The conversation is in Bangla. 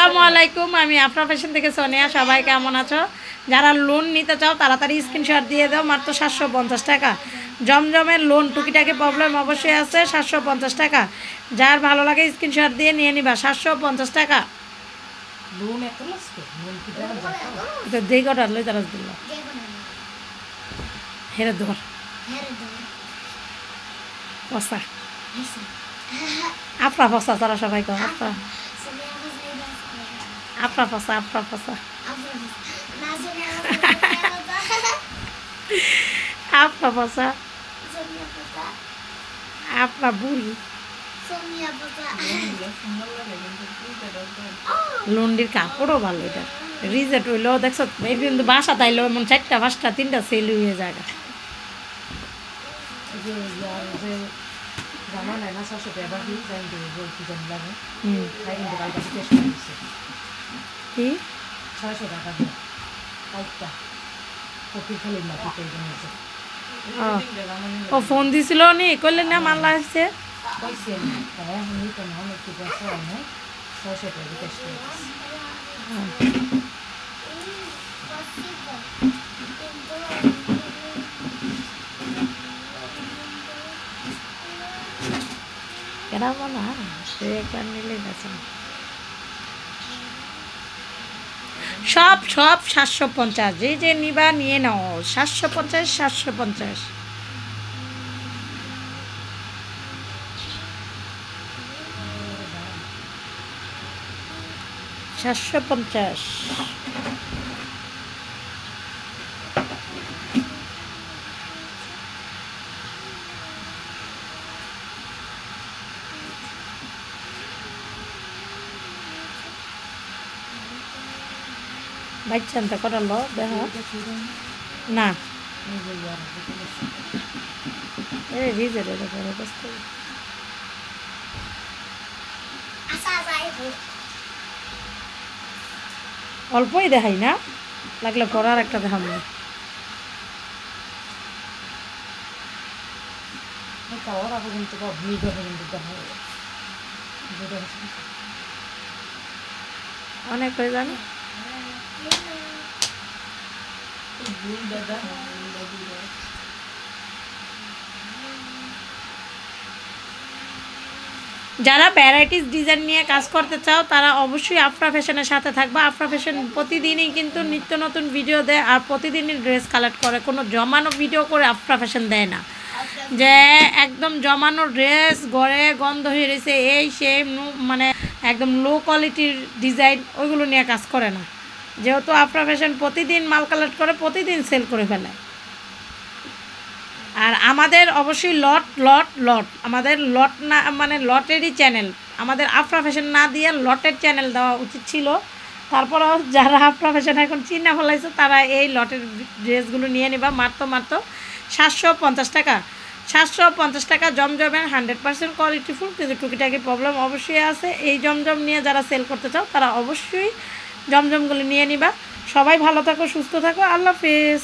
আসসালামু আলাইকুম, আমি আফরা ফ্যাশন থেকে সোনিয়া। সবাই কেমন আছো? যারা লোন নিতে চাও তাড়াতাড়ি স্ক্রিনশট দিয়ে দাও, মাত্র 750 টাকা। জমজমের লোন টুকিটাকি প্রবলেম অবশ্যই আছে, 750 টাকা। যার ভালো লাগে স্ক্রিনশট দিয়ে নিয়ে নিবা, 750 টাকা। দেই কটা লই তারা দিল হেরে ধর পসা আফরা ফসা, তারা সবাই কর আফরা আফরা ফসা, আফরা ফসা, আফরা ফসা, আফরা বুড়ি। লন্ডির কাপড়ও ভালো, এটা রিজেট হইলো দেখছো, কিন্তু বাসা তাইলো এমন 4টা 5টা 3টা সেল হয়ে যায়। ও ফোন দিছিল নি, কইলে না মাল্লা আসছে। কেরাবো না একবার নিলে গেছে সব 750। যে নিবা নিয়ে নাও, 750 750। বাচ্চান তো করালো দেখো না অল্পই দেখাই না, লাগলে পড়ার একটা দেখাবো। অনেক হয়ে জানো যারা ভ্যারাইটিস ডিজাইন নিয়ে কাজ করতে চাও তারা অবশ্যই আফরা ফ্যাশনের সাথে থাকবা। আফরা ফ্যাশন প্রতিদিনই কিন্তু নিত্য নতুন ভিডিও দেয় আর প্রতিদিনই ড্রেস কালেক্ট করে, কোনো জমানো ভিডিও করে আফরা ফ্যাশন দেয় না যে একদম জমানো ড্রেস গড়ে গন্ধ হয়ে রয়েছে এই সেই, মানে একদম লো কোয়ালিটির ডিজাইন ওইগুলো নিয়ে কাজ করে না। যেহেতু আফরা ফ্যাশন প্রতিদিন মাল কালেক্ট করে, প্রতিদিন সেল করে ফেলে। আর আমাদের অবশ্যই লট আমাদের লট না, মানে লটেরই চ্যানেল। আমাদের আফরা ফ্যাশন না দিয়ে লটের চ্যানেল দেওয়া উচিত ছিল। তারপরেও যারা আফরা ফ্যাশন এখন চিনা ফেলাইছে তারা এই লটের ড্রেসগুলো নিয়ে নিবা, মাত্র 750 টাকা। 750 টাকা জমজমের 100% কোয়ালিটিফুল, কিন্তু টুকিটাকি প্রবলেম অবশ্যই আছে। এই জমজম নিয়ে যারা সেল করতে চাও তারা অবশ্যই জমজমগুলো নিয়ে নিবা। সবাই ভালো থাকো, সুস্থ থাকো, আল্লাহ হাফেজ।